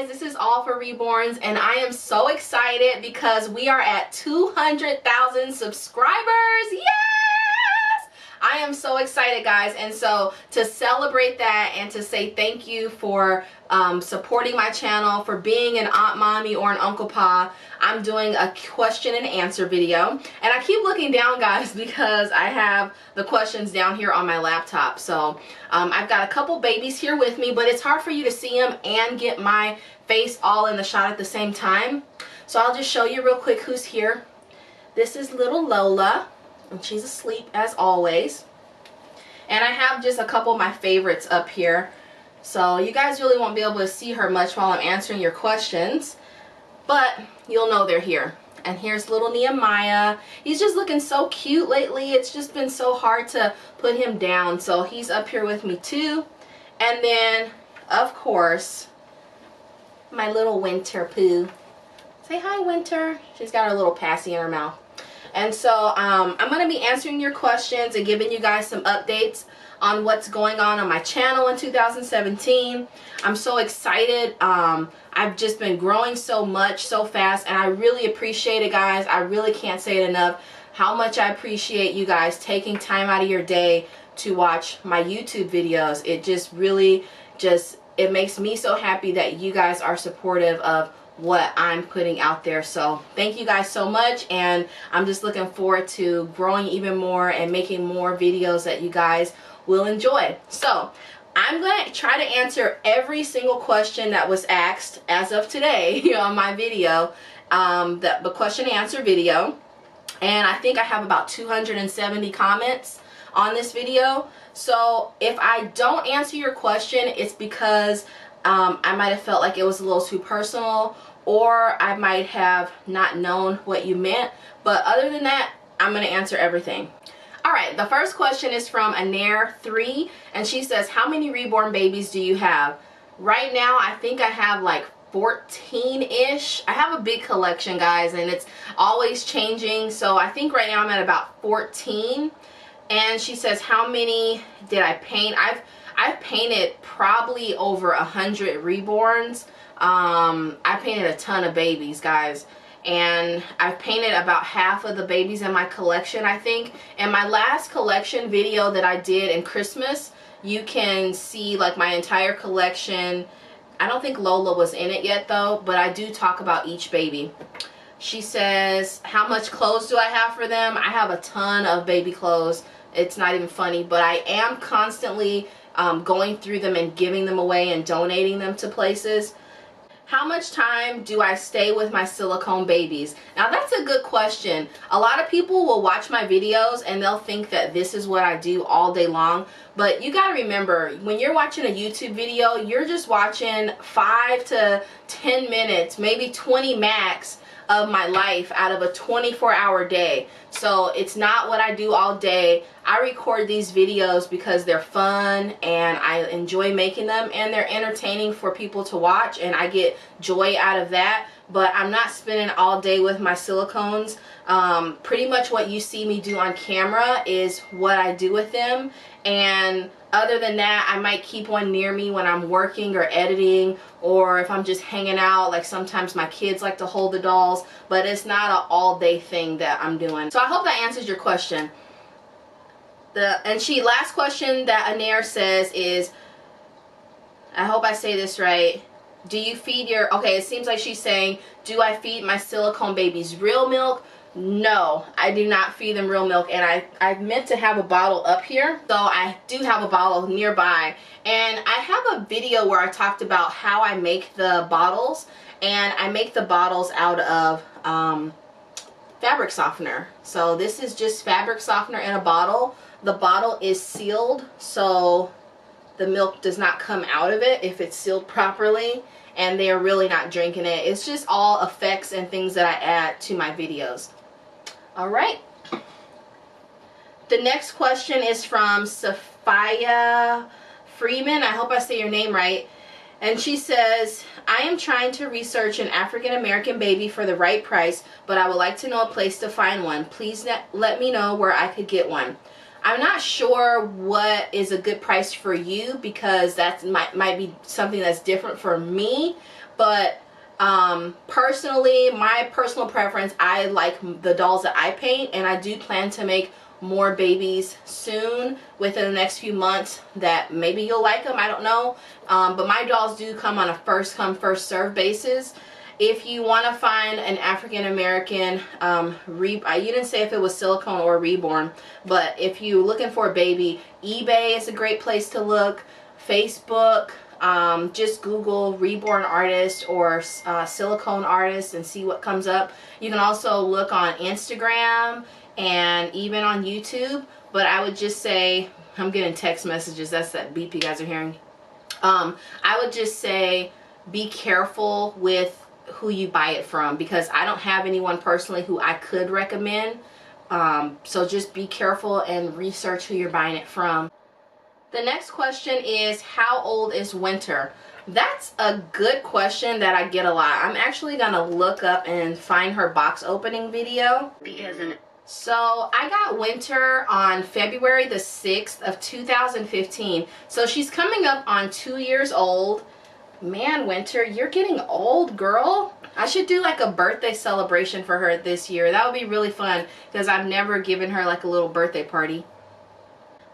guys, this is all for Reborns, and I am so excited because we are at 200,000 subscribers. Yes! I am so excited, guys, and so to celebrate that and to say thank you for supporting my channel, for being an Aunt Mommy or an Uncle Pa, I'm doing a question and answer video. And I keep looking down, guys, because I have the questions down here on my laptop. So I've got a couple babies here with me, but it's hard for you to see them and get my face all in the shot at the same time. So I'll just show you real quick who's here. This is little Lola, and she's asleep as always. And I have just a couple of my favorites up here. So you guys really won't be able to see her much while I'm answering your questions, but you'll know they're here. And here's little Nehemiah. He's just looking so cute lately. It's just been so hard to put him down. So he's up here with me too. And then, of course, my little Wynter poo. Say hi, Wynter. She's got her little passy in her mouth. And so I'm going to be answering your questions and giving you guys some updates on what's going on my channel in 2017. I'm so excited. I've just been growing so much, so fast, and I really appreciate it, guys. I really can't say it enough how much I appreciate you guys taking time out of your day to watch my YouTube videos. It just really it makes me so happy that you guys are supportive of what I'm putting out there. So thank you guys so much, and I'm just looking forward to growing even more and making more videos that you guys will enjoy. So I'm going to try to answer every single question that was asked as of today on my video, the question and answer video. And I think I have about 270 comments on this video. So if I don't answer your question, it's because I might have felt like it was a little too personal, or I might have not known what you meant. But other than that, I'm going to answer everything. Alright, the first question is from Anair3, and she says, how many reborn babies do you have? Right now, I think I have like 14-ish. I have a big collection, guys, and it's always changing. So I think right now I'm at about 14. And she says, how many did I paint? I've painted probably over 100 reborns. I painted a ton of babies, guys. And I've painted about half of the babies in my collection, I think. And my last collection video that I did in Christmas, you can see like my entire collection. I don't think Lola was in it yet though, but I do talk about each baby. She says, how much clothes do I have for them? I have a ton of baby clothes. It's not even funny, but I am constantly going through them and giving them away and donating them to places. How much time do I stay with my silicone babies? Now that's a good question. A lot of people will watch my videos and they'll think that this is what I do all day long. But you gotta remember, when you're watching a YouTube video, you're just watching 5 to 10 minutes, maybe 20 max of my life out of a 24-hour day. So it's not what I do all day. I record these videos because they're fun and I enjoy making them, and they're entertaining for people to watch, and I get joy out of that. But I'm not spending all day with my silicones. Pretty much what you see me do on camera is what I do with them, and other than that, I might keep one near me when I'm working or editing, or if I'm just hanging out. Like sometimes my kids like to hold the dolls, but it's not an all-day thing that I'm doing. So I hope that answers your question. Last question that Anair says is, I hope I say this right, do you feed your, okay, it seems like she's saying, do I feed my silicone babies real milk? No, I do not feed them real milk, and I meant to have a bottle up here, so I do have a bottle nearby. And I have a video where I talked about how I make the bottles, and I make the bottles out of fabric softener. So this is just fabric softener in a bottle. The bottle is sealed, so the milk does not come out of it if it's sealed properly, and they're really not drinking it. It's just all effects and things that I add to my videos. Alright. The next question is from Sophia Freeman. I hope I say your name right. And she says, I am trying to research an African American baby for the right price, but I would like to know a place to find one. Please let me know where I could get one. I'm not sure what is a good price for you, because that might be something that's different for me. But personally, my personal preference, I like the dolls that I paint, and I do plan to make more babies soon within the next few months that maybe you'll like them, I don't know. But my dolls do come on a first come first serve basis. If you want to find an African American, you didn't say if it was Silicone or Reborn, but if you're looking for a baby, eBay is a great place to look. Facebook, just Google Reborn artist or Silicone artist and see what comes up. You can also look on Instagram and even on YouTube, but I would just say, I'm getting text messages, that's that beep you guys are hearing. I would just say be careful with who you buy it from, because I don't have anyone personally who I could recommend. So just be careful and research who you're buying it from. The next question is, how old is Wynter? That's a good question that I get a lot. I'm actually gonna look up and find her box opening video. So I got Wynter on February the 6th of 2015. So she's coming up on 2 years old. Man, Wynter, you're getting old, girl. I should do like a birthday celebration for her this year. That would be really fun, because I've never given her like a little birthday party.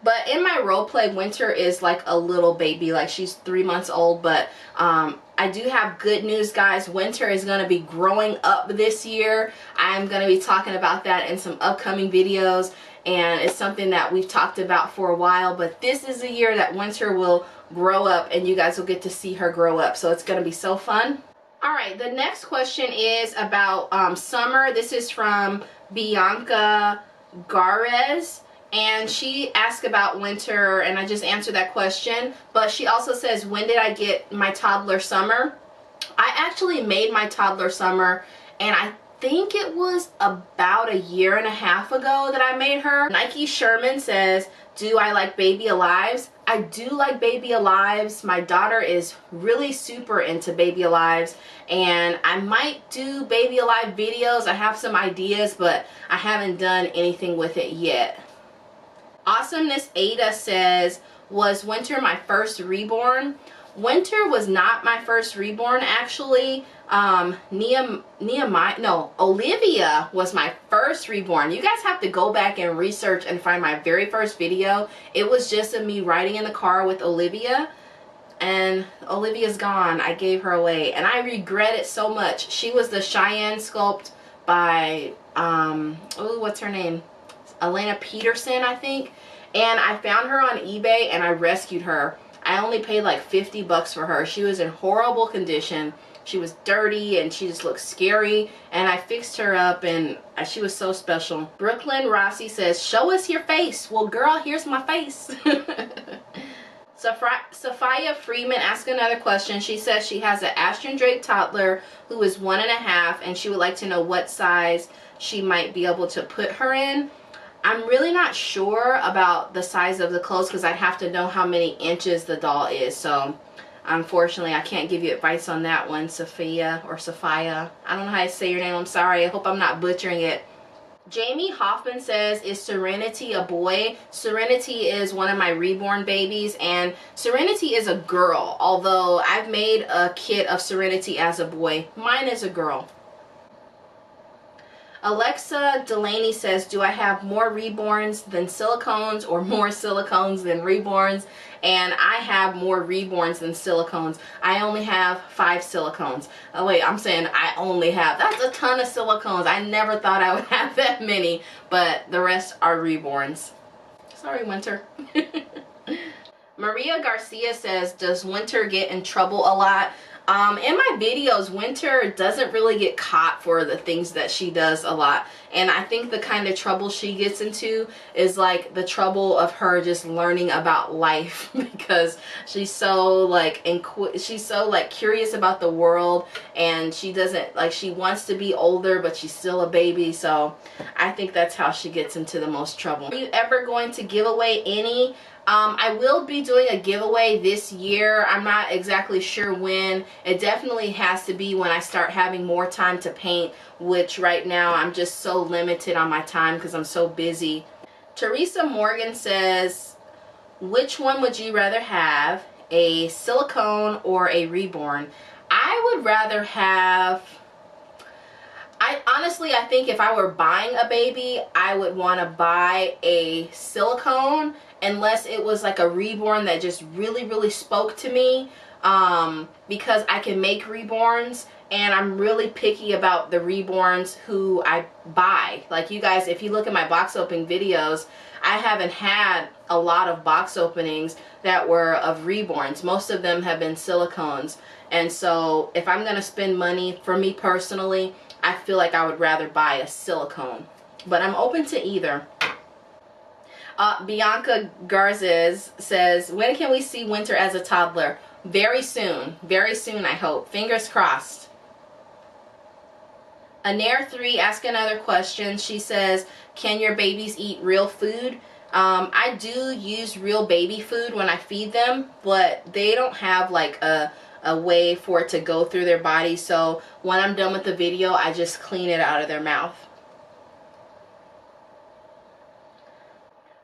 But in my role play, Wynter is like a little baby, like she's 3 months old. But I do have good news, guys. Wynter is going to be growing up this year. I'm going to be talking about that in some upcoming videos, and it's something that we've talked about for a while. But this is a year that Wynter will grow up, and you guys will get to see her grow up, so it's going to be so fun. All right, the next question is about summer. This is from Bianca Garez. And she asked about Wynter, and I just answered that question. But she also says, when did I get my toddler summer? I actually made my toddler summer, and I think it was about 1.5 years ago that I made her. Nike Sherman says, do I like Baby Alives? I do like Baby Alives. My daughter is really super into Baby Alives, and I might do Baby Alive videos. I have some ideas, but I haven't done anything with it yet. Awesomeness Ada says, was Wynter my first reborn? Wynter was not my first reborn, actually. Olivia was my first reborn. You guys have to go back and research and find my very first video. It was just of me riding in the car with Olivia, and Olivia's gone. I gave her away, and I regret it so much. She was the Cheyenne sculpt by, what's her name? Elena Peterson, I think. And I found her on eBay, and I rescued her. I only paid like 50 bucks for her. She was in horrible condition. She was dirty, and she just looked scary. And I fixed her up, and she was so special. Brooklyn Rossi says, show us your face. Well, girl, here's my face. Sophia Freeman asked another question. She says she has an Ashton Drake toddler who is 1.5, and she would like to know what size she might be able to put her in. I'm really not sure about the size of the clothes, because I'd have to know how many inches the doll is. So unfortunately, I can't give you advice on that one, Sophia or Sophia. I don't know how to say your name. I'm sorry. I hope I'm not butchering it. Jamie Hoffman says, is Serenity a boy? Serenity is one of my reborn babies, and Serenity is a girl, although I've made a kit of Serenity as a boy. Mine is a girl. Alexa Delaney says, do I have more reborns than silicones or more silicones than reborns? And I have more reborns than silicones. I only have 5 silicones. Oh wait, I'm saying I only have. That's a ton of silicones. I never thought I would have that many, but the rest are reborns. Sorry, Wynter. Maria Garcia says, does Wynter get in trouble a lot? In my videos, Wynter doesn't really get caught for the things that she does a lot. And I think the kind of trouble she gets into is like the trouble of her just learning about life, because she's so like curious about the world, and she doesn't like, she wants to be older, but she's still a baby. So I think that's how she gets into the most trouble. Are you ever going to give away any? I will be doing a giveaway this year. I'm not exactly sure when. It definitely has to be when I start having more time to paint, which right now I'm just so limited on my time because I'm so busy. Teresa Morgan says, which one would you rather have, a silicone or a reborn? I I would rather have, honestly, I think if I were buying a baby, I would want to buy a silicone, unless it was like a reborn that just really, really spoke to me, because I can make reborns, and I'm really picky about the reborns who I buy. Like, you guys, if you look at my box opening videos, I haven't had a lot of box openings that were of reborns. Most of them have been silicones. And so if I'm going to spend money, for me personally, I feel like I would rather buy a silicone. But I'm open to either. Bianca Garzes says, when can we see Wynter as a toddler? Very soon. Very soon, I hope. Fingers crossed. Anair3 asked another question. She says, can your babies eat real food? I do use real baby food when I feed them, but they don't have like a way for it to go through their body. So when I'm done with the video, I just clean it out of their mouth.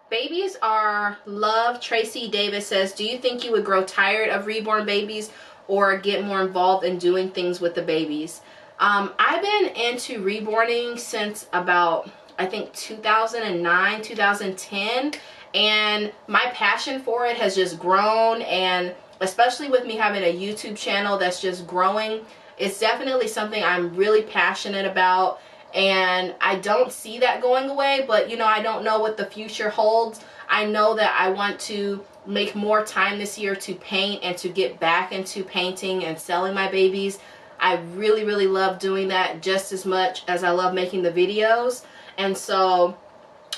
Babies are love. Tracy Davis says, do you think you would grow tired of reborn babies or get more involved in doing things with the babies? I've been into reborning since about, I think, 2009, 2010, and my passion for it has just grown, and especially with me having a YouTube channel that's just growing, it's definitely something I'm really passionate about, and I don't see that going away. But you know, I don't know what the future holds. I know that I want to make more time this year to paint and to get back into painting and selling my babies. I really, really love doing that just as much as I love making the videos, and so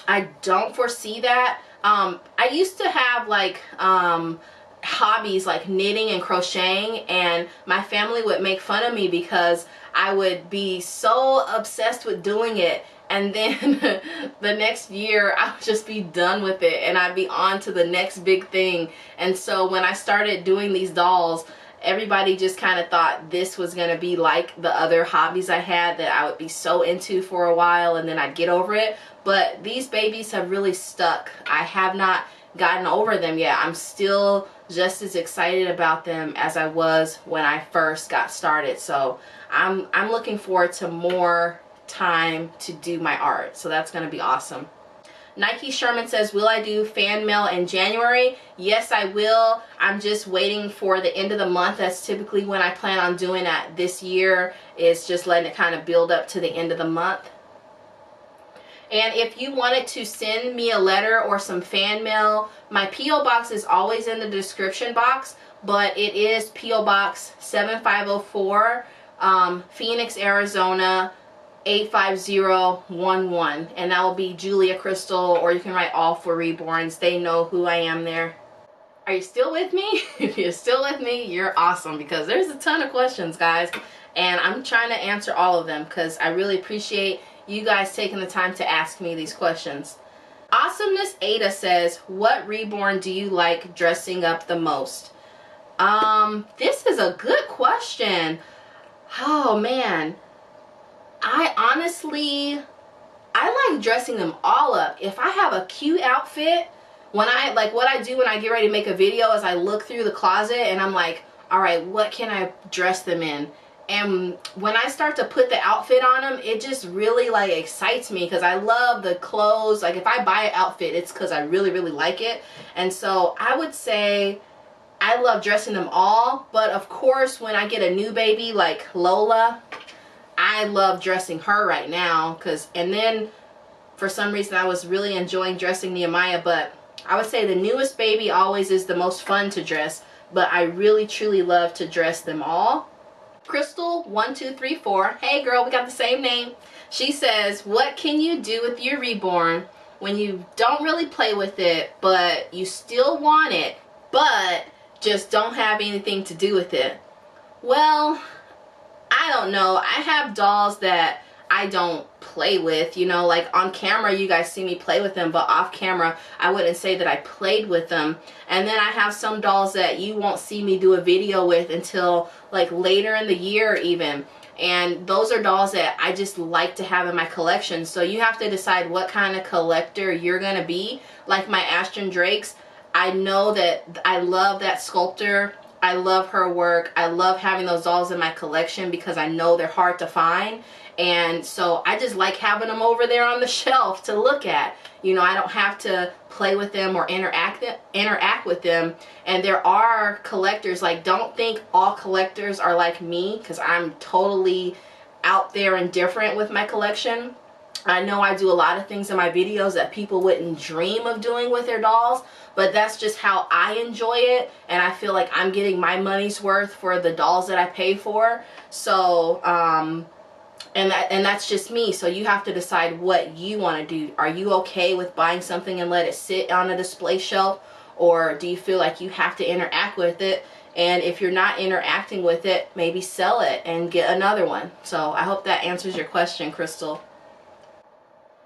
I don't foresee that. I used to have like hobbies like knitting and crocheting, and my family would make fun of me because I would be so obsessed with doing it, and then the next year I would just be done with it and I'd be on to the next big thing. And so when I started doing these dolls, everybody just kind of thought this was going to be like the other hobbies I had that I would be so into for a while and then I'd get over it. But these babies have really stuck. I have not gotten over them yet. I'm still just as excited about them as I was when I first got started. So I'm looking forward to more time to do my art. So that's going to be awesome. Nike Sherman says, will I do fan mail in January? Yes, I will. I'm just waiting for the end of the month. That's typically when I plan on doing that this year, is just letting it kind of build up to the end of the month. And if you wanted to send me a letter or some fan mail, my P.O. box is always in the description box, but it is P.O. Box 7504, Phoenix, Arizona 85011, and that will be Julia Kristal, or you can write All for Reborns. They know who I am there. Are you still with me? If you're still with me, you're awesome, because there's a ton of questions, guys, and I'm trying to answer all of them because I really appreciate you guys taking the time to ask me these questions. Awesomeness Ada says, what reborn do you like dressing up the most? This is a good question. Oh man, I like dressing them all up. If I have a cute outfit, what I do when I get ready to make a video is I look through the closet and I'm like, all right, what can I dress them in? And when I start to put the outfit on them, it just really like excites me, because I love the clothes. Like if I buy an outfit, it's because I really, really like it. And so I would say I love dressing them all. But of course, when I get a new baby like Lola, I love dressing her right now, and then for some reason I was really enjoying dressing Nehemiah. But I would say the newest baby always is the most fun to dress, but I really truly love to dress them all. Kristal1234, hey girl, we got the same name. She says, what can you do with your reborn when you don't really play with it, but you still want it, but just don't have anything to do with it? Well, I don't know. I have dolls that I don't play with, you know, like on camera you guys see me play with them, but off camera I wouldn't say that I played with them. And then I have some dolls that you won't see me do a video with until like later in the year even, and those are dolls that I just like to have in my collection. So you have to decide what kind of collector you're gonna be. Like my Ashton Drakes, I know that I love that sculptor I love her work. I love having those dolls in my collection because I know they're hard to find. And so I just like having them over there on the shelf to look at. You know, I don't have to play with them or interact with them. And there are collectors, like, don't think all collectors are like me, because I'm totally out there and different with my collection. I know I do a lot of things in my videos that people wouldn't dream of doing with their dolls, but that's just how I enjoy it, and I feel like I'm getting my money's worth for the dolls that I pay for. So and that's just me. So you have to decide what you want to do. Are you okay with buying something and let it sit on a display shelf, or do you feel like you have to interact with it? And if you're not interacting with it, maybe sell it and get another one. So I hope that answers your question, Kristal.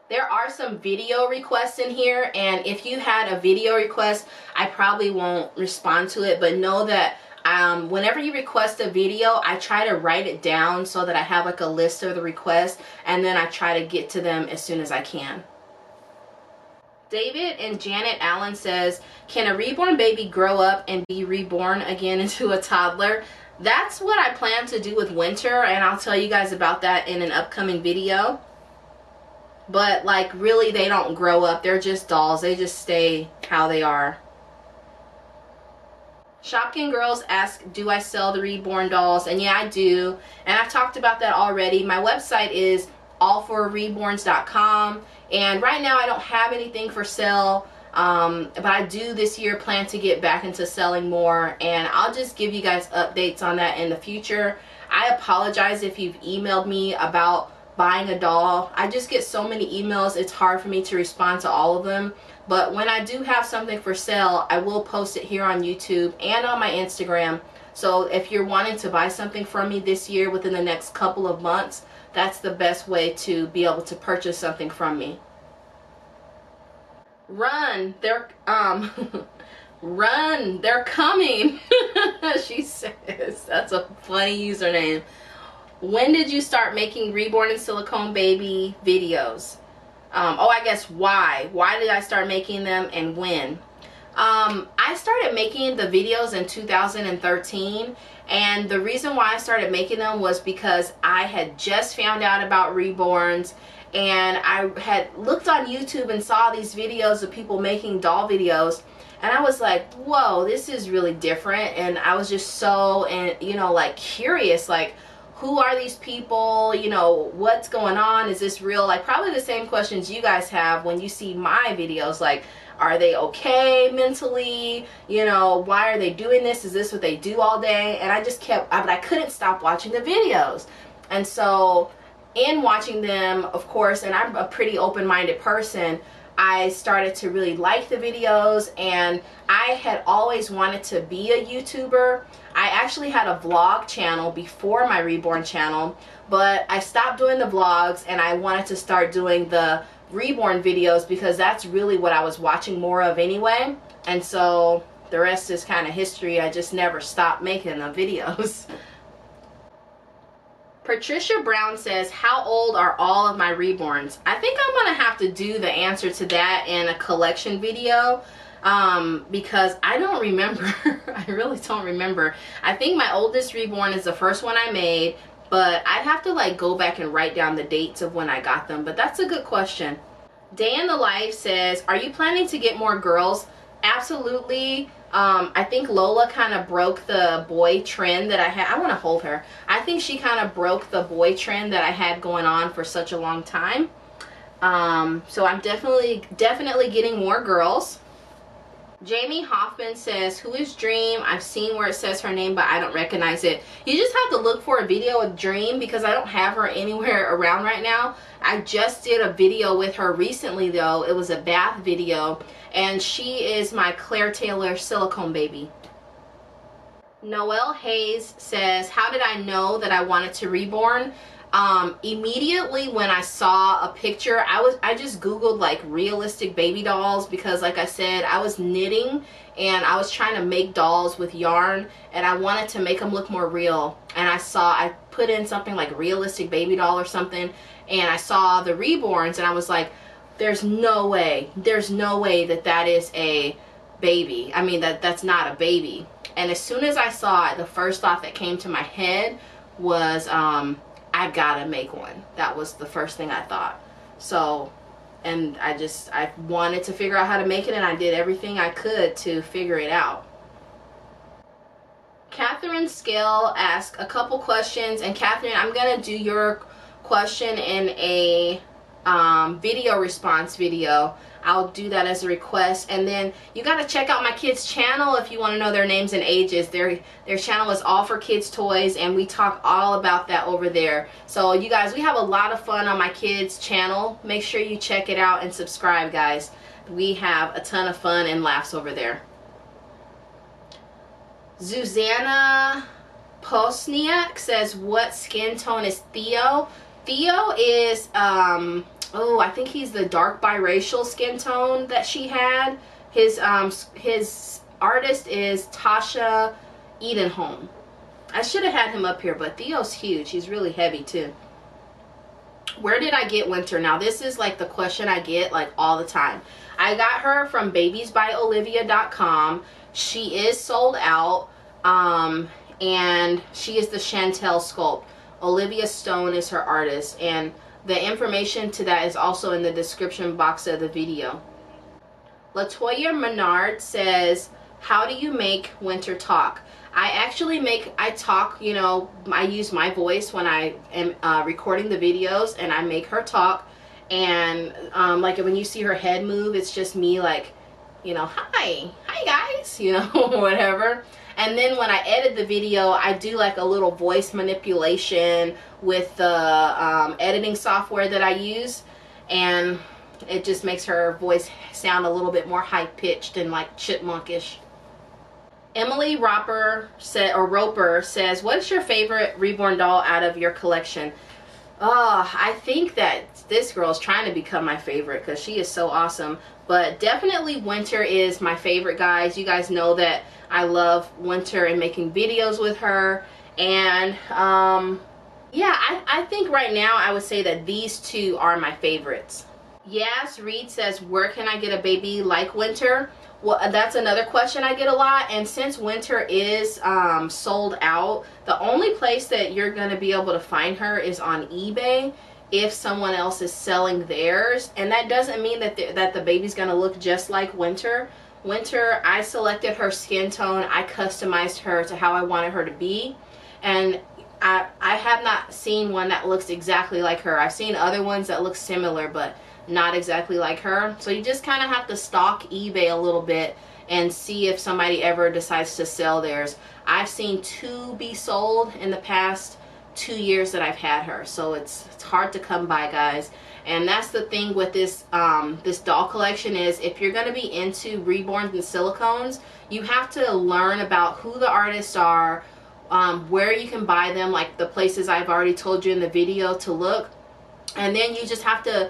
There are some video requests in here, and if you had a video request, I probably won't respond to it, but know that whenever you request a video, I try to write it down so that I have like a list of the requests, and then I try to get to them as soon as I can. David and Janet Allen says, can a reborn baby grow up and be reborn again into a toddler? That's what I plan to do with Wynter, and I'll tell you guys about that in an upcoming video. But like, really, they don't grow up. They're just dolls. They just stay how they are. Shopkin Girls ask, do I sell the reborn dolls? And yeah, I do. And I've talked about that already. My website is allforreborns.com. And right now I don't have anything for sale. But I do this year plan to get back into selling more. And I'll just give you guys updates on that in the future. I apologize if you've emailed me about buying a doll. I just get so many emails, it's hard for me to respond to all of them. But when I do have something for sale, I will post it here on YouTube and on my Instagram. So if you're wanting to buy something from me this year within the next couple of months, that's the best way to be able to purchase something from me. Run, they're run, they're coming. She says, that's a funny username. When did you start making Reborn and Silicone baby videos? Oh, I guess why? Why did I start making them, and when? I started making the videos in 2013, and the reason why I started making them was because I had just found out about Reborns, and I had looked on YouTube and saw these videos of people making doll videos, and I was like, whoa, this is really different. And I was just so, you know, like, curious, like, who are these people? You know, what's going on? Is this real? Like, probably the same questions you guys have when you see my videos. Like, are they okay mentally? You know, why are they doing this? Is this what they do all day? And I just kept, but I couldn't stop watching the videos. And so in watching them, of course, and I'm a pretty open-minded person, I started to really like the videos, and I had always wanted to be a YouTuber. I actually had a vlog channel before my Reborn channel, but I stopped doing the vlogs and I wanted to start doing the Reborn videos because that's really what I was watching more of anyway. And so the rest is kind of history. I just never stopped making the videos. Patricia Brown says, how old are all of my Reborns? I think I'm going to have to do the answer to that in a collection video because I don't remember. I really don't remember. I think my oldest Reborn is the first one I made, but I'd have to like go back and write down the dates of when I got them. But that's a good question. Day in the Life says, are you planning to get more girls? Absolutely. I think Lola kind of broke the boy trend that I had. I want to hold her. I think she kind of broke the boy trend that I had going on for such a long time. So I'm definitely getting more girls. Jamie Hoffman says, who is Dream? I've seen where it says her name, but I don't recognize it. You just have to look for a video with Dream because I don't have her anywhere around right now. I just did a video with her recently though. It was a bath video, and she is my Claire Taylor silicone baby. Noelle Hayes says, how did I know that I wanted to Reborn? Immediately when I saw a picture, I just googled like realistic baby dolls because like I said, I was knitting and I was trying to make dolls with yarn and I wanted to make them look more real, and I put in something like realistic baby doll or something, and I saw the Reborns and I was like, there's no way that that is a baby. I mean, that's not a baby. And as soon as I saw it, the first thought that came to my head was, I've got to make one. That was the first thing I thought. So, and I wanted to figure out how to make it, and I did everything I could to figure it out. Catherine Skill asked a couple questions, and Catherine, I'm going to do your question in a video response video. I'll do that as a request. And then you got to check out my kids channel if you want to know their names and ages. Their channel is All for Kids Toys, and we talk all about that over there. So you guys, we have a lot of fun on my kids channel. Make sure you check it out and subscribe, guys. We have a ton of fun and laughs over there. Zuzana Posniak says, what skin tone is Theo? Theo is, oh, I think he's the dark biracial skin tone that she had. His artist is Tasha Edenholm. I should have had him up here, but Theo's huge. He's really heavy too. Where did I get Wynter? Now this is like the question I get like all the time. I got her from babiesbyolivia.com. She is sold out, and she is the Chantal sculpt. Olivia Stone is her artist, and the information to that is also in the description box of the video. Latoya Menard says, how do you make Wynter talk? I talk, you know, I use my voice when I am recording the videos, and I make her talk. And like when you see her head move, it's just me like, you know, hi guys, you know, whatever. And then when I edit the video, I do like a little voice manipulation with the editing software that I use, and it just makes her voice sound a little bit more high-pitched and like chipmunkish. Emily Roper says, what is your favorite Reborn doll out of your collection? I think that this girl is trying to become my favorite because she is so awesome. But definitely Wynter is my favorite, guys. You guys know that I love Wynter and making videos with her. And yeah, I think right now I would say that these two are my favorites. Yes, Reed says, where can I get a baby like Wynter? Well, that's another question I get a lot. And since Wynter is sold out, the only place that you're going to be able to find her is on eBay if someone else is selling theirs. And that doesn't mean that the baby's going to look just like Wynter. Wynter, I selected her skin tone. I customized her to how I wanted her to be. And I have not seen one that looks exactly like her. I've seen other ones that look similar, but not exactly like her. So you just kind of have to stalk eBay a little bit and see if somebody ever decides to sell theirs. I've seen 2 be sold in the past 2 years that I've had her, so it's hard to come by, guys. And that's the thing with this this doll collection, is if you're going to be into Reborns and Silicones, you have to learn about who the artists are, where you can buy them, like the places I've already told you in the video to look. And then you just have to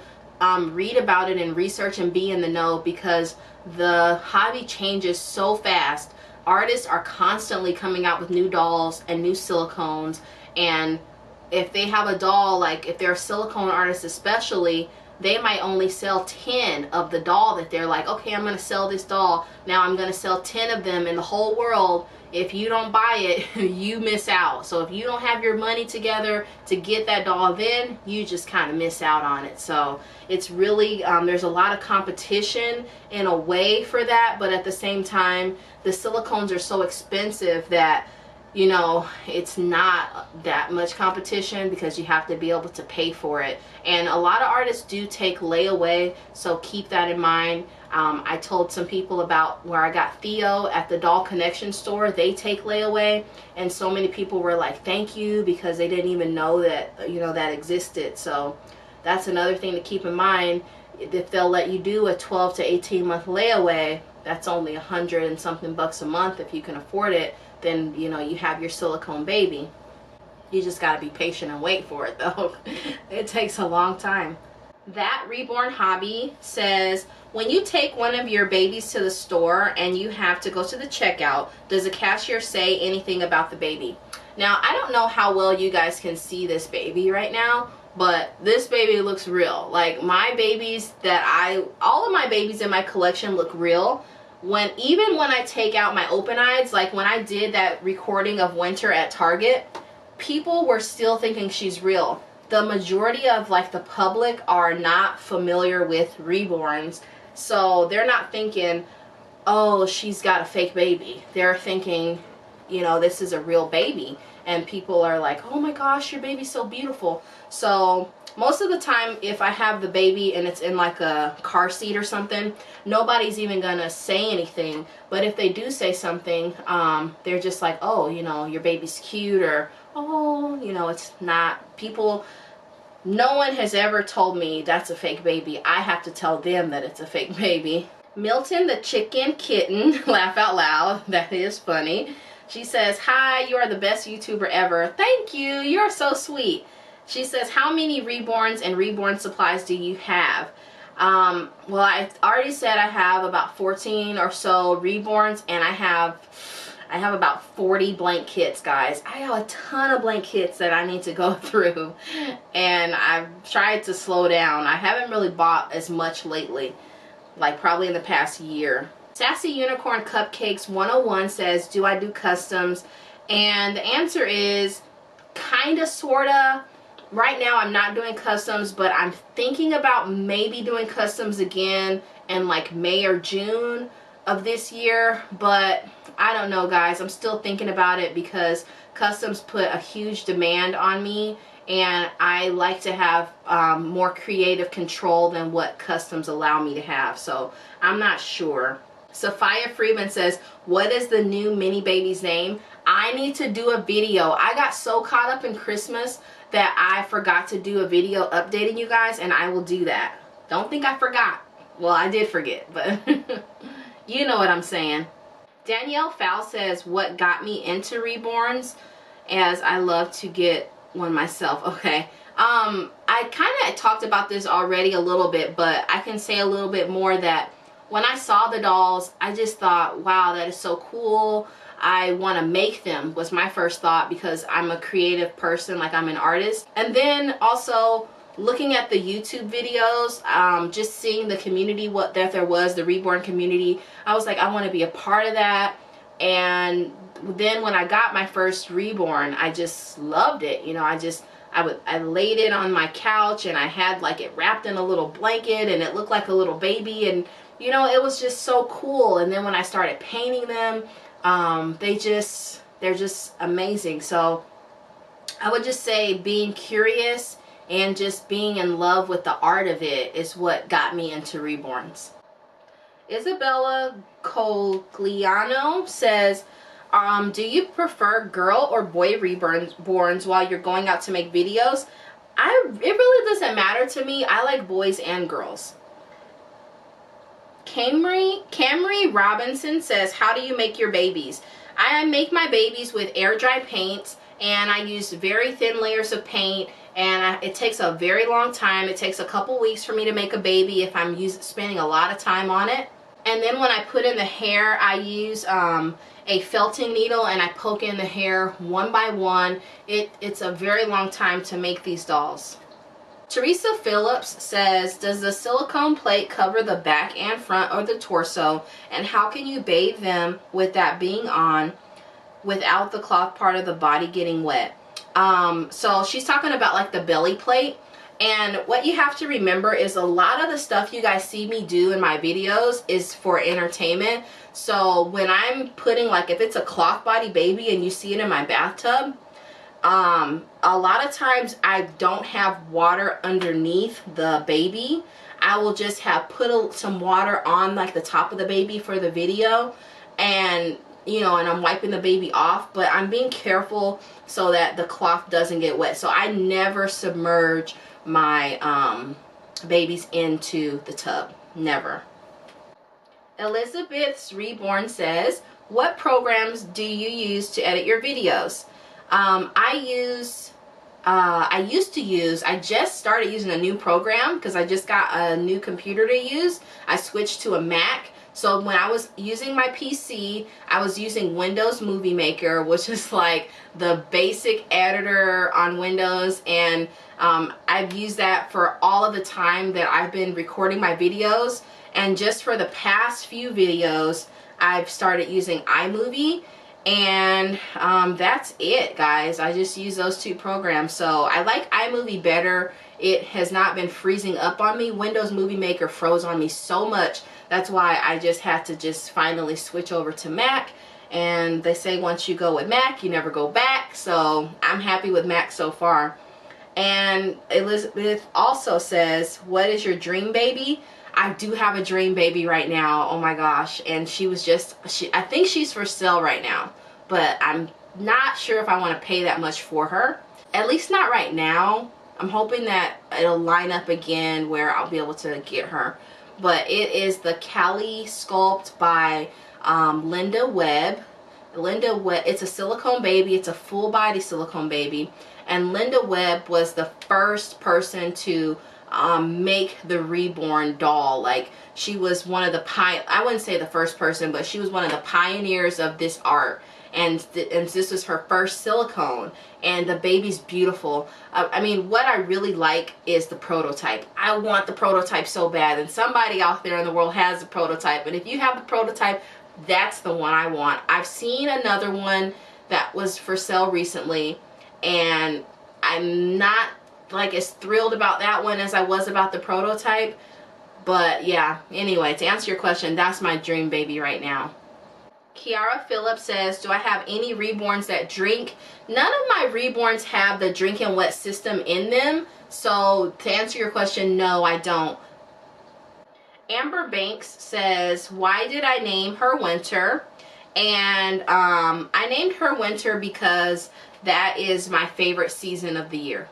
read about it and research and be in the know, because the hobby changes so fast. Artists are constantly coming out with new dolls and new silicones, and if they have a doll, like if they're a silicone artist especially, they might only sell 10 of the doll that they're like, okay, I'm going to sell this doll. Now I'm going to sell 10 of them in the whole world. If you don't buy it, you miss out. So if you don't have your money together to get that doll, then you just kind of miss out on it. So it's really, there's a lot of competition in a way for that, but at the same time, the silicones are so expensive that, you know, it's not that much competition because you have to be able to pay for it. And a lot of artists do take layaway, so keep that in mind. I told some people about where I got Theo at the Doll Connection store. They take layaway, and so many people were like, thank you, because they didn't even know that, you know, that existed. So that's another thing to keep in mind. If they'll let you do a 12 to 18 month layaway, that's only $100 and something bucks a month. If you can afford it, then, you know, you have your silicone baby. You just got to be patient and wait for it, though. It takes a long time. That Reborn Hobby says, when you take one of your babies to the store and you have to go to the checkout, does the cashier say anything about the baby? Now, I don't know how well you guys can see this baby right now, but this baby looks real. Like my babies all of my babies in my collection look real. even when I take out my open eyes, like when I did that recording of Wynter at Target, people were still thinking she's real. The majority of like the public are not familiar with reborns, so they're not thinking, oh, she's got a fake baby. They're thinking, you know, this is a real baby, and people are like, oh my gosh, your baby's so beautiful. So most of the time, if I have the baby and it's in like a car seat or something, nobody's even gonna say anything. But if they do say something, they're just like, oh, you know, your baby's cute, or oh, you know, it's not. People, no one has ever told me that's a fake baby. I have to tell them that it's a fake baby. Milton the chicken kitten, laugh out loud, that is funny. She says, hi, you are the best YouTuber ever. Thank you, you're so sweet. She says, how many reborns and reborn supplies do you have? Well, I already said I have about 14 or so reborns, and I have about 40 blank kits, guys. I have a ton of blank kits that I need to go through, and I've tried to slow down. I haven't really bought as much lately, like probably in the past year. Sassy Unicorn Cupcakes 101 says, do I do customs? And the answer is kinda, sorta. Right now I'm not doing customs, but I'm thinking about maybe doing customs again in like May or June of this year, but I don't know, guys. I'm still thinking about it because customs put a huge demand on me, and I like to have more creative control than what customs allow me to have, so I'm not sure. Sophia Freeman says, what is the new mini baby's name? I need to do a video. I got so caught up in Christmas that I forgot to do a video updating you guys, and I will do that. Don't think I forgot. Well, I did forget, but you know what I'm saying. Danielle Fowl says, what got me into reborns? As I love to get one myself. Okay. I kind of talked about this already a little bit, but I can say a little bit more that when I saw the dolls, I just thought, wow, that is so cool. I want to make them, was my first thought, because I'm a creative person, like I'm an artist. And then also looking at the YouTube videos, just seeing the community, what that there was, the reborn community, I was like, I want to be a part of that. And then when I got my first reborn, I just loved it. You know, I laid it on my couch, and I had like it wrapped in a little blanket, and it looked like a little baby, and you know, it was just so cool. And then when I started painting them, they're just amazing. So I would just say being curious and just being in love with the art of it is what got me into reborns. Isabella Cogliano says, do you prefer girl or boy reborns while you're going out to make videos? It really doesn't matter to me. I like boys and girls. Camry Robinson says, how do you make your babies? I make my babies with air dry paint, and I use very thin layers of paint, and it takes a very long time. It takes a couple weeks for me to make a baby if I'm spending a lot of time on it. And then when I put in the hair, I use a felting needle, and I poke in the hair one by one. It's a very long time to make these dolls. Teresa Phillips says, does the silicone plate cover the back and front of the torso, and how can you bathe them with that being on without the cloth part of the body getting wet? So she's talking about like the belly plate, and what you have to remember is a lot of the stuff you guys see me do in my videos is for entertainment. So when I'm putting, like, if it's a cloth body baby and you see it in my bathtub, a lot of times I don't have water underneath the baby. I will just have put some water on like the top of the baby for the video, and you know, and I'm wiping the baby off, but I'm being careful so that the cloth doesn't get wet. So I never submerge my babies into the tub, never. Elizabeth's Reborn says, what programs do you use to edit your videos? I just started using a new program because I just got a new computer to use. I switched to a Mac. So when I was using my PC, I was using Windows Movie Maker, which is like the basic editor on Windows, and I've used that for all of the time that I've been recording my videos. And just for the past few videos, I've started using iMovie, and that's it, guys. I just use those two programs. So I like iMovie better. It has not been freezing up on me. Windows Movie Maker froze on me so much. That's why I just had to just finally switch over to Mac. And they say once you go with Mac, you never go back. So I'm happy with Mac so far. And Elizabeth also says, what is your dream baby? I do have a dream baby right now. Oh my gosh. And she was just, I think she's for sale right now, but I'm not sure if I want to pay that much for her. At least not right now. I'm hoping that it'll line up again where I'll be able to get her. But it is the Cali Sculpt by Linda Webb. Linda Webb, it's a silicone baby. It's a full body silicone baby. And Linda Webb was the first person to make the Reborn doll. Like, she was one of the I wouldn't say the first person, but she was one of the pioneers of this art. And this was her first silicone, and the baby's beautiful. I mean, what I really like is the prototype. I want the prototype so bad, and somebody out there in the world has the prototype. And if you have the prototype, that's the one I want. I've seen another one that was for sale recently, and I'm not like as thrilled about that one as I was about the prototype. But yeah, anyway, to answer your question, that's my dream baby right now. Kiara Phillips says, do I have any Reborns that drink? None of my Reborns have the drink and wet system in them. So to answer your question, no, I don't. Amber Banks says, why did I name her Wynter? And I named her Wynter because that is my favorite season of the year.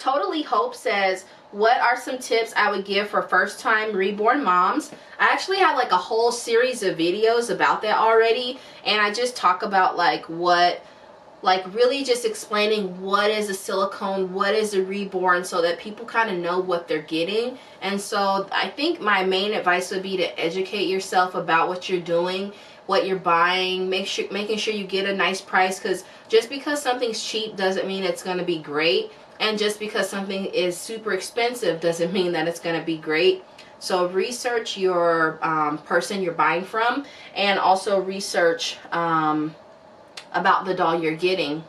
Totally Hope says, what are some tips I would give for first time Reborn moms? I actually have like a whole series of videos about that already, and I just talk about like really just explaining what is a silicone, what is a Reborn, so that people kind of know what they're getting. And so I think my main advice would be to educate yourself about what you're doing, what you're buying, making sure you get a nice price, because just because something's cheap doesn't mean it's going to be great. And just because something is super expensive doesn't mean that it's going to be great. So research your person you're buying from, and also research about the doll you're getting.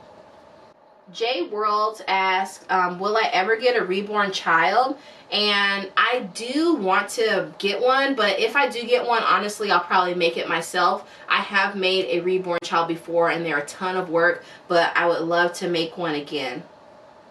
Jay Worlds asks, will I ever get a Reborn child? And I do want to get one, but if I do get one, honestly, I'll probably make it myself. I have made a Reborn child before, and they're a ton of work, but I would love to make one again.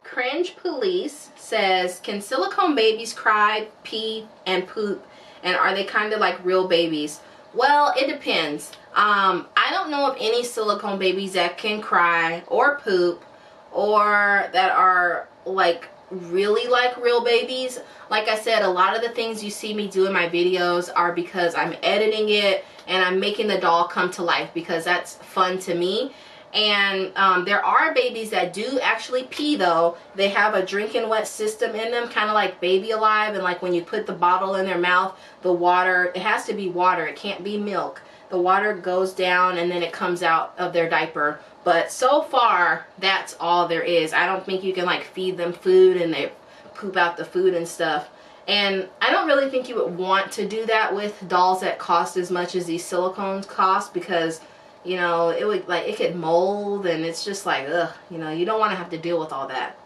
Cringe Police says, can silicone babies cry, pee, and poop? And are they kind of like real babies? Well, it depends. I don't know of any silicone babies that can cry or poop, or that are like really like real babies. Like I said, a lot of the things you see me do in my videos are because I'm editing it and I'm making the doll come to life, because that's fun to me. And there are babies that do actually pee though. They have a drink and wet system in them, kind of like Baby Alive, and like when you put the bottle in their mouth, the water, it has to be water, it can't be milk. The water goes down and then it comes out of their diaper. But so far, that's all there is. I don't think you can like feed them food and they poop out the food and stuff. And I don't really think you would want to do that with dolls that cost as much as these silicones cost, because you know, it would like, it could mold, and it's just like, ugh, you know, you don't want to have to deal with all that.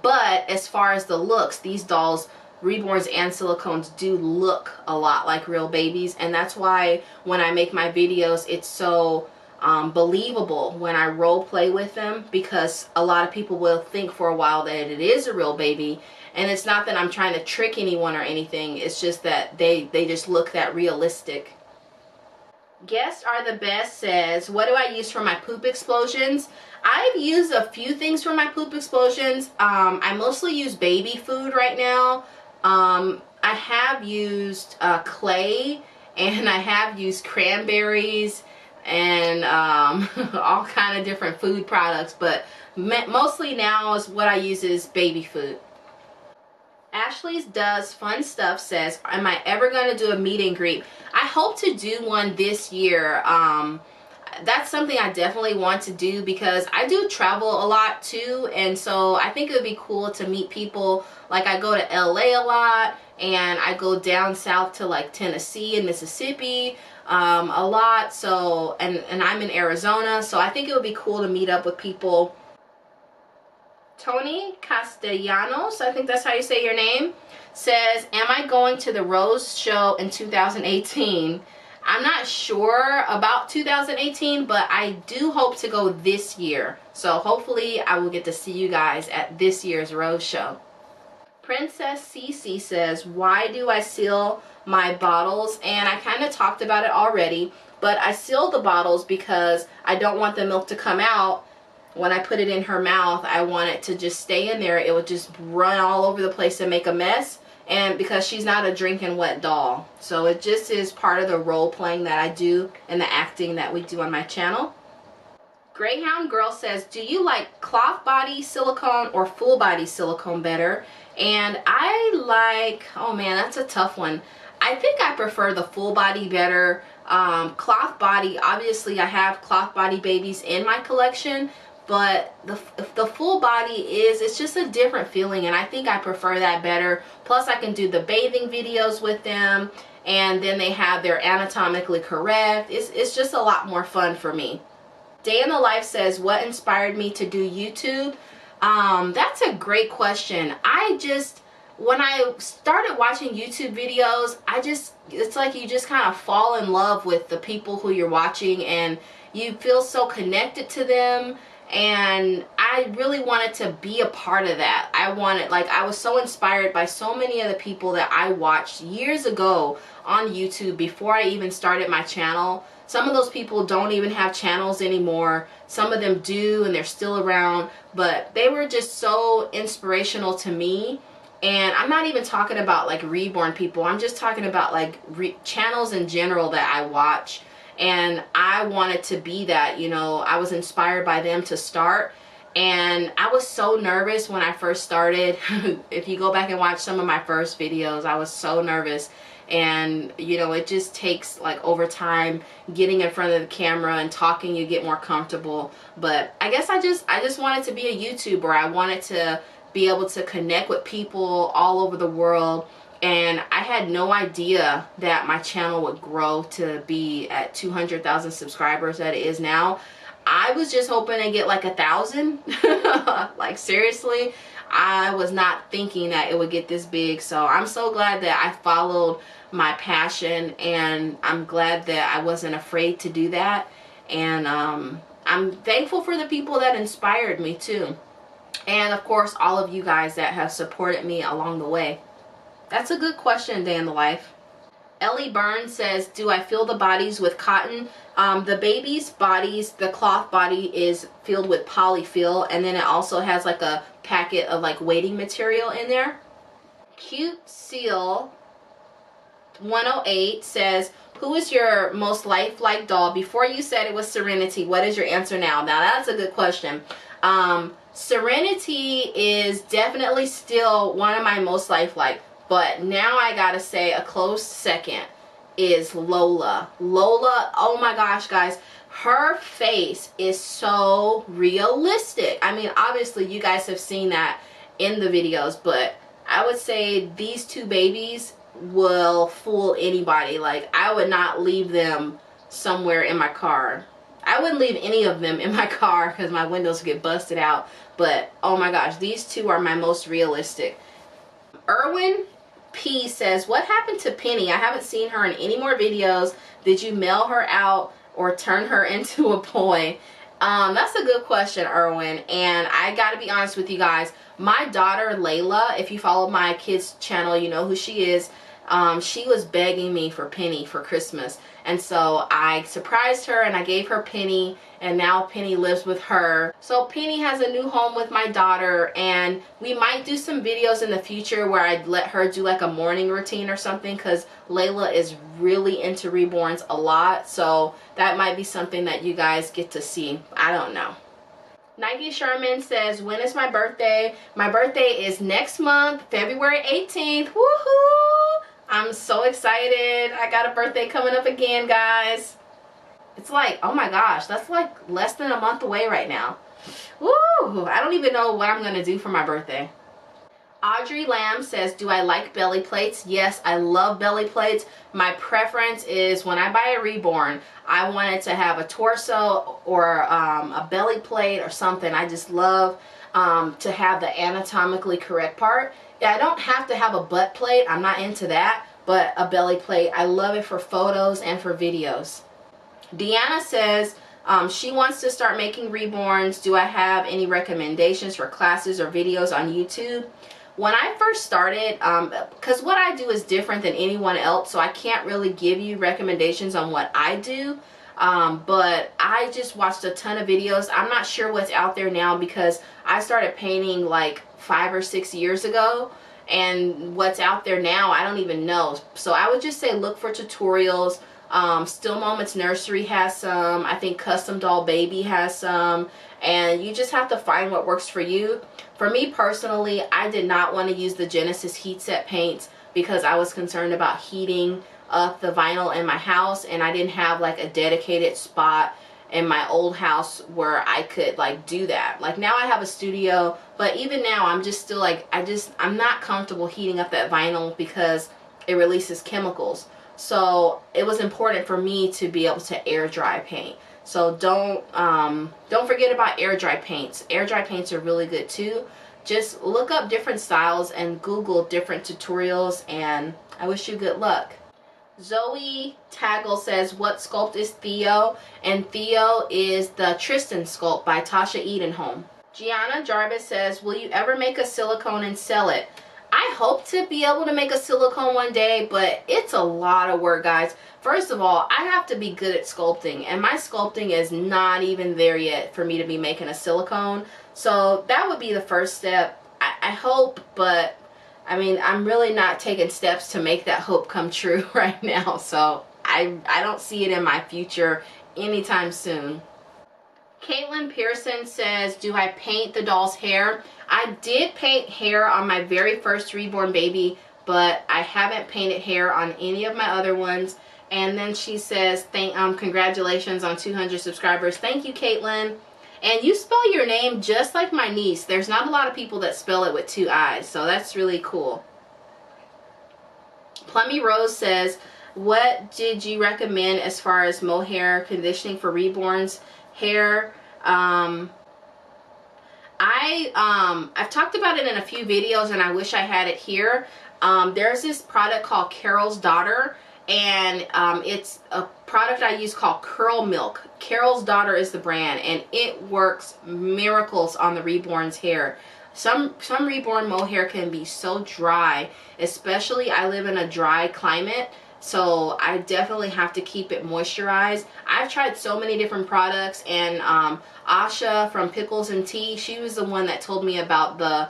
But as far as the looks, these dolls, Reborns and silicones, do look a lot like real babies, and that's why when I make my videos, it's so believable when I role play with them, because a lot of people will think for a while that it is a real baby. And it's not that I'm trying to trick anyone or anything, it's just that they just look that realistic. Guests Are the Best says, what do I use for my poop explosions? I've used a few things for my poop explosions. I mostly use baby food right now. I have used clay, and I have used cranberries, and all kind of different food products, but mostly now is what I use is baby food. Ashley's Does Fun Stuff says, am I ever going to do a meet and greet? I hope to do one this year. that's something I definitely want to do because I do travel a lot too, and so I think it would be cool to meet people. Like I go to LA a lot, and I go down south to like Tennessee and Mississippi a lot, so and I'm in Arizona, so I think it would be cool to meet up with people. Tony Castellanos, I think that's how you say your name, says, am I going to the Rose show in 2018? I'm not sure about 2018, but I do hope to go this year. So hopefully I will get to see you guys at this year's Rose show. Princess Cece says, why do I seal my bottles? And I kind of talked about it already, but I seal the bottles because I don't want the milk to come out. When I put it in her mouth, I want it to just stay in there. It would just run all over the place and make a mess. And because she's not a drinking wet doll. So it just is part of the role playing that I do and the acting that we do on my channel. Greyhound Girl says, do you like cloth body silicone or full body silicone better? And I like, oh man, that's a tough one. I think I prefer the full body better. Cloth body, obviously I have cloth body babies in my collection, but the full body it's just a different feeling, and I think I prefer that better. Plus I can do the bathing videos with them, and then they have their anatomically correct. It's just a lot more fun for me. Day in the Life says, what inspired me to do YouTube? That's a great question. When I started watching YouTube videos, it's like you just kind of fall in love with the people who you're watching, and you feel so connected to them. And I really wanted to be a part of that. I was so inspired by so many of the people that I watched years ago on YouTube before I even started my channel. Some of those people don't even have channels anymore. Some of them do, and they're still around, but they were just so inspirational to me. And I'm not even talking about like Reborn people. I'm just talking about like channels in general that I watch. And I wanted to be that, you know. I was inspired by them to start, and I was so nervous when I first started. If you go back and watch some of my first videos, I was so nervous. And you know, it just takes like over time getting in front of the camera and talking, you get more comfortable. But I guess I just wanted to be a YouTuber. I wanted to be able to connect with people all over the world. And I had no idea that my channel would grow to be at 200,000 subscribers that it is now. I was just hoping to get like 1,000. Like seriously, I was not thinking that it would get this big. So I'm so glad that I followed my passion, and I'm glad that I wasn't afraid to do that. And I'm thankful for the people that inspired me too. And of course, all of you guys that have supported me along the way. That's a good question, Day in the Life. Ellie Burns says, do I fill the bodies with cotton? The baby's bodies, the cloth body is filled with polyfill, and then it also has like a packet of like weighting material in there. Cute Seal 108 says, who is your most lifelike doll? Before you said it was Serenity. What is your answer now? Now that's a good question. Serenity is definitely still one of my most lifelike. But now I gotta say a close second is Lola. Lola, oh my gosh, guys. Her face is so realistic. I mean, obviously you guys have seen that in the videos, but I would say these two babies will fool anybody. Like, I would not leave them somewhere in my car. I wouldn't leave any of them in my car because my windows get busted out. But oh my gosh, these two are my most realistic. Erwin P says, what happened to Penny? I haven't seen her in any more videos. Did you mail her out or turn her into a boy? That's a good question, Erwin. And I gotta be honest with you guys. My daughter, Layla, if you follow my kids' channel, you know who she is. She was begging me for Penny for Christmas. And so I surprised her and I gave her Penny, and now Penny lives with her. So Penny has a new home with my daughter, and we might do some videos in the future where I'd let her do like a morning routine or something, because Layla is really into Reborns a lot. So that might be something that you guys get to see. I don't know. Nike Sherman says, when is my birthday? My birthday is next month, February 18th. Woohoo! I'm so excited. I got a birthday coming up again, guys. It's like, oh my gosh, that's like less than a month away right now. Woo! I don't even know what I'm going to do for my birthday. Audrey Lamb says, do I like belly plates? Yes, I love belly plates. My preference is when I buy a Reborn, I want it to have a torso or a belly plate or something. I just love to have the anatomically correct part. Yeah, I don't have to have a butt plate. I'm not into that, but a belly plate. I love it for photos and for videos. Deanna says, she wants to start making Reborns. Do I have any recommendations for classes or videos on YouTube? When I first started, because what I do is different than anyone else, so I can't really give you recommendations on what I do, but I just watched a ton of videos. I'm not sure what's out there now because I started painting like 5 or 6 years ago, and what's out there now I don't even know. So I would just say look for tutorials. Still Moments Nursery has some. I think Custom Doll Baby has some, and you just have to find what works for you. For me personally, I did not want to use the Genesis heat set paints because I was concerned about heating up the vinyl in my house, and I didn't have like a dedicated spot in my old house where I could like do that. Like now I have a studio, but even now I'm just still like, I'm not comfortable heating up that vinyl because it releases chemicals. So it was important for me to be able to air dry paint. So don't forget about air dry paints. Air dry paints are really good too. Just look up different styles and Google different tutorials, and I wish you good luck. Zoe Taggle says, what sculpt is Theo? And Theo is the Tristan sculpt by Tasha Edenholm. Gianna Jarvis says, will you ever make a silicone and sell it? I hope to be able to make a silicone one day, but it's a lot of work, guys. First of all, I have to be good at sculpting, and my sculpting is not even there yet for me to be making a silicone. So that would be the first step. I hope, but I mean, I'm really not taking steps to make that hope come true right now. So I don't see it in my future anytime soon. Caitlin Pearson says, do I paint the doll's hair? I did paint hair on my very first Reborn baby, but I haven't painted hair on any of my other ones. And then she says, congratulations on 200 subscribers. Thank you, Caitlin. And you spell your name just like my niece. There's not a lot of people that spell it with 2 I's, so that's really cool. Plummy Rose says, what did you recommend as far as mohair conditioning for Reborn's hair? I've talked about it in a few videos, and I wish I had it here. There's this product called Carol's Daughter, and it's a product I use called Curl Milk. Carol's Daughter is the brand, and it works miracles on the Reborn's hair. Some Reborn mohair can be so dry, especially I live in a dry climate, so I definitely have to keep it moisturized. I've tried so many different products, and Asha from Pickles and Tea, she was the one that told me about the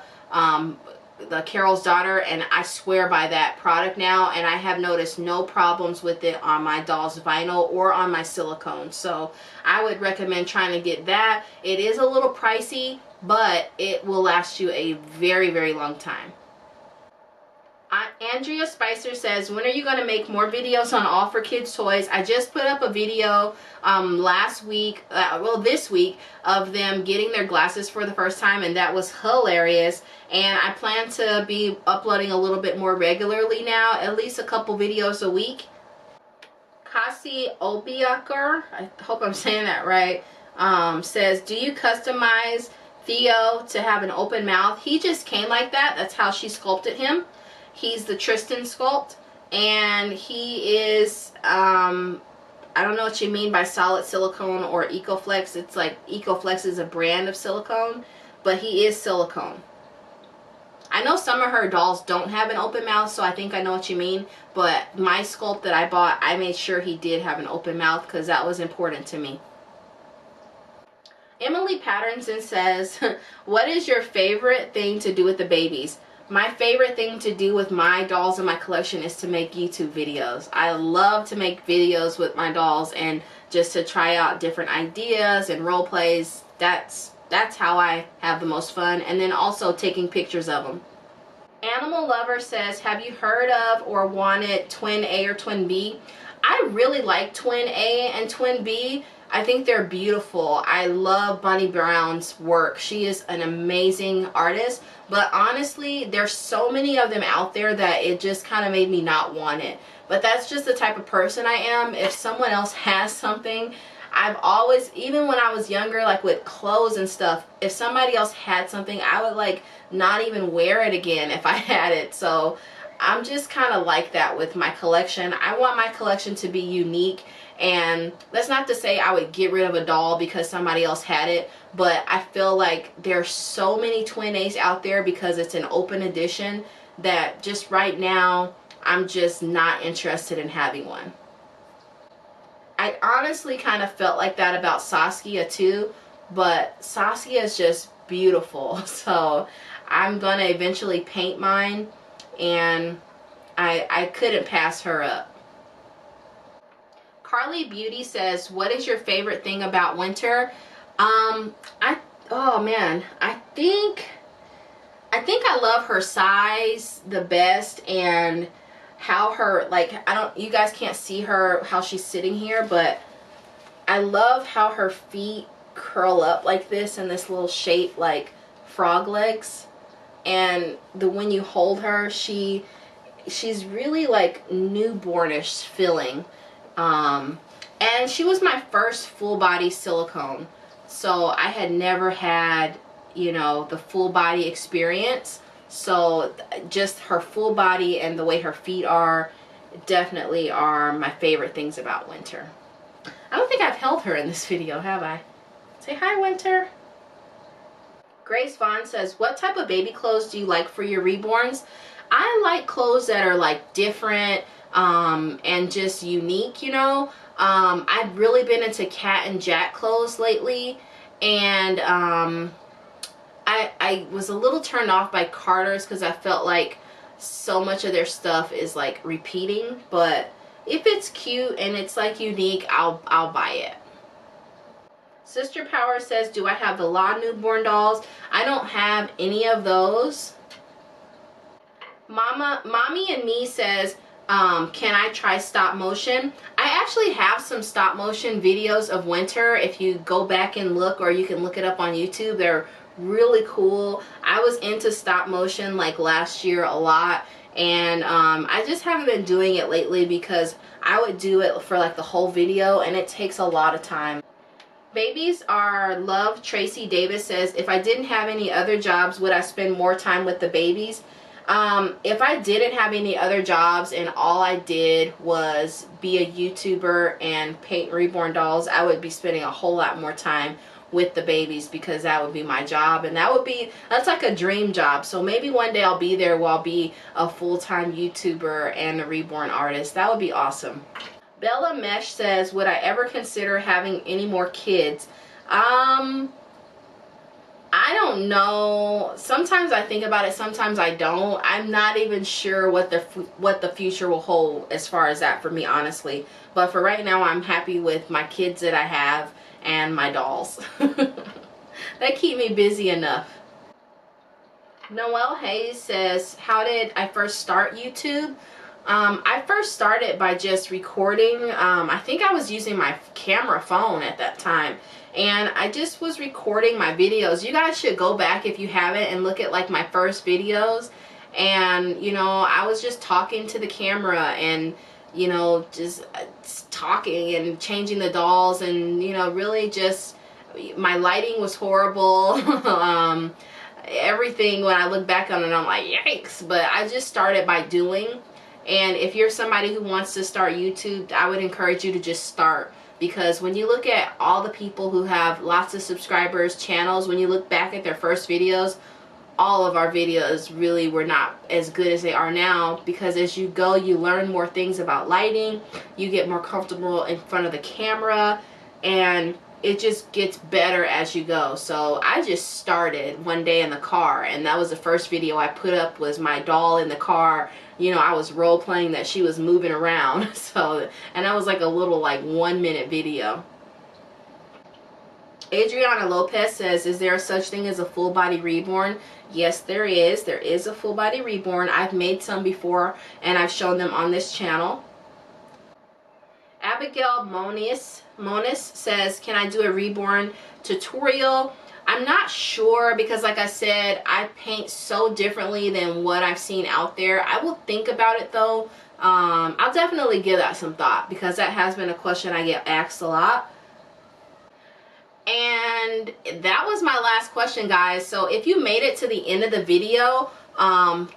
Carol's Daughter, and I swear by that product now, and I have noticed no problems with it on my doll's vinyl or on my silicone. So I would recommend trying to get that. It is a little pricey, but it will last you a very, very long time. Andrea Spicer says, when are you going to make more videos on All for Kids toys? I just put up a video last week, this week, of them getting their glasses for the first time, and that was hilarious. And I plan to be uploading a little bit more regularly now, at least a couple videos a week. Kasi Obiaker, I hope I'm saying that right, says, do you customize Theo to have an open mouth? He just came like that. That's how she sculpted him. He's the Tristan sculpt, and he is, I don't know what you mean by solid silicone or EcoFlex. It's like EcoFlex is a brand of silicone, but he is silicone. I know some of her dolls don't have an open mouth, so I think I know what you mean, but my sculpt that I bought, I made sure he did have an open mouth because that was important to me. Emily Patterson says, what is your favorite thing to do with the babies? My favorite thing to do with my dolls in my collection is to make YouTube videos. I love to make videos with my dolls and just to try out different ideas and role plays. That's how I have the most fun, and then also taking pictures of them. Animal Lover says, have you heard of or wanted Twin A or Twin B? I I really like Twin A and Twin B. I think they're beautiful. I love Bunny Brown's work. She is an amazing artist, but honestly, there's so many of them out there that it just kind of made me not want it. But that's just the type of person I am. If someone else has something, I've always, even when I was younger, like with clothes and stuff, if somebody else had something, I would like not even wear it again if I had it. So I'm just kind of like that with my collection. I want my collection to be unique, and that's not to say I would get rid of a doll because somebody else had it, but I feel like there's so many Twin A's out there because it's an open edition that just right now I'm just not interested in having one. I honestly kind of felt like that about Saskia too, but Saskia is just beautiful. So I'm gonna eventually paint mine, and I couldn't pass her up. Carly Beauty says, what is your favorite thing about Wynter? Oh man, I think I love her size the best, and how her, like, you guys can't see her, how she's sitting here, but I love how her feet curl up like this in this little shape like frog legs. And when you hold her, she's really like newbornish feeling. And she was my first full body silicone, so I had never had, you know, the full body experience. So just her full body and the way her feet are definitely are my favorite things about Wynter. I don't think I've held her in this video, have I? Say hi, Wynter. Grace Vaughn says, what type of baby clothes do you like for your reborns? I like clothes that are like different and just unique, you know. I've really been into Cat and Jack clothes lately, and I was a little turned off by Carter's because I felt like so much of their stuff is like repeating, but if it's cute and it's like unique, I'll buy it. Sister Power says, do I have the Law newborn dolls? I don't have any of those. Mommy and Me says, can I try stop motion? I actually have some stop motion videos of Wynter. If you go back and look, or you can look it up on YouTube, they're really cool. I was into stop motion like last year a lot, and I just haven't been doing it lately because I would do it for like the whole video and it takes a lot of time. Babies Are Love Tracy Davis says, if I didn't have any other jobs, would I spend more time with the babies? If I didn't have any other jobs and all I did was be a YouTuber and paint reborn dolls, I would be spending a whole lot more time with the babies because that would be my job, and that's like a dream job. So maybe one day I'll be there where I'll be a full-time YouTuber and a reborn artist. That would be awesome. Bella Mesh says, would I ever consider having any more kids? I don't know. Sometimes I think about it, sometimes I don't. I'm not even sure what the future will hold as far as that for me, honestly. But for right now, I'm happy with my kids that I have and my dolls. That keep me busy enough. Noelle Hayes says, how did I first start YouTube? I first started by just recording. I think I was using my camera phone at that time, and I just was recording my videos. You guys should go back if you haven't and look at like my first videos, and you know, I was just talking to the camera and, you know, just talking and changing the dolls, and you know, really just, my lighting was horrible. Everything, when I look back on it, I'm like, yikes. But I just started by doing. And if you're somebody who wants to start YouTube, I would encourage you to just start, because when you look at all the people who have lots of subscribers, channels, when you look back at their first videos, all of our videos really were not as good as they are now, because as you go, you learn more things about lighting, you get more comfortable in front of the camera, and it just gets better as you go. So I just started one day in the car, and that was the first video I put up, was my doll in the car. You know, I was role playing that she was moving around. So, and that was like a little like 1 minute video. Adriana Lopez says, is there such thing as a full body reborn? Yes, there is. There is a full body reborn. I've made some before and I've shown them on this channel. Abigail Monis says, can I do a Reborn tutorial? I'm not sure because like I said, I paint so differently than what I've seen out there. I will think about it though. I'll definitely give that some thought because that has been a question I get asked a lot. And that was my last question, guys. So if you made it to the end of the video,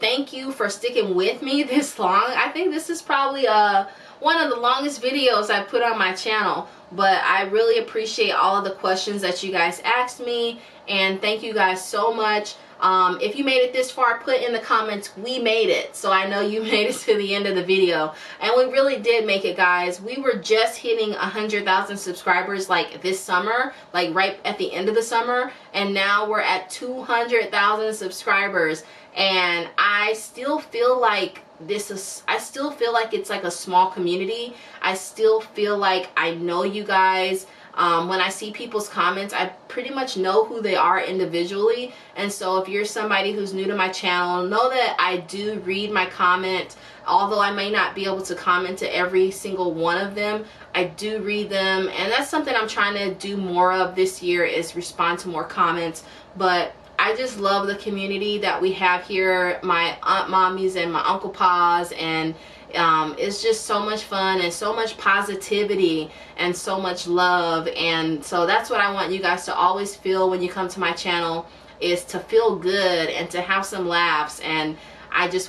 thank you for sticking with me this long. I think this is probably one of the longest videos I put on my channel, but I really appreciate all of the questions that you guys asked me, and thank you guys so much. If you made it this far, put in the comments, we made it, so I know you made it to the end of the video. And we really did make it, guys. We were just hitting 100,000 subscribers like this summer, like right at the end of the summer, and now we're at 200,000 subscribers. And I still feel like it's like a small community. I still feel like I know you guys. When I see people's comments, I pretty much know who they are individually. And so if you're somebody who's new to my channel, know that I do read my comment. Although I may not be able to comment to every single one of them, I do read them. And that's something I'm trying to do more of this year, is respond to more comments. But I just love the community that we have here, my aunt mommies and my uncle pa's, and it's just so much fun and so much positivity and so much love. And so that's what I want you guys to always feel when you come to my channel, is to feel good and to have some laughs. And I just